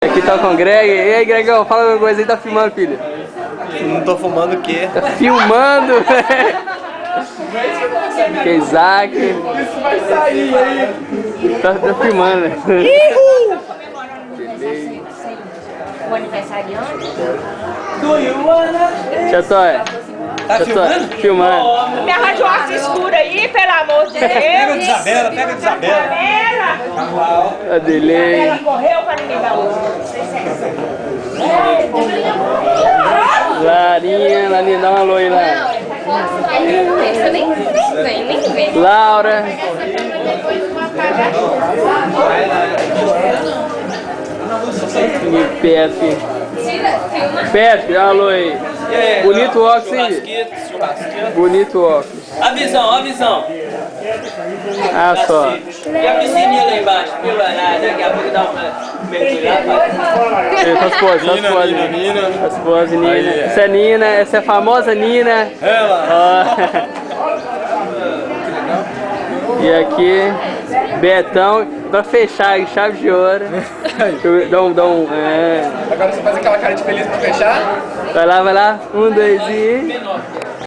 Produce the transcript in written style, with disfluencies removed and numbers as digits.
Aqui tá com o Greg. E aí, Gregão, fala alguma coisa aí, tá filmando, filho? Não tô fumando o quê? Tá filmando! Que Isaac. Isso vai sair aí! Tá filmando, né? O aniversariante. Tia Toia. Tá filmando? Filmando. Me arranja um óculos escuro aí, pelo amor de Deus. Pega de Isabela, pega de Isabela. Isabela! A delay. Ela correu pra não me dar o... Larinha, dá uma alô aí lá. Você nem vem. Laura. Petri. Petri, dá uma alô aí. Bonito óculos, hein? Bonito óculos. A visão, a visão. Ah, só. E a piscininha lá embaixo, viu? Daqui a pouco dá uma mergulhada. As poses, Nina. As poses, Nina. Essa é Nina, essa é a famosa Nina. Ela. E aqui, Betão, pra fechar, chave de ouro. Dá um. Agora você faz aquela cara de feliz pra fechar? Vai lá. 1, 2 e.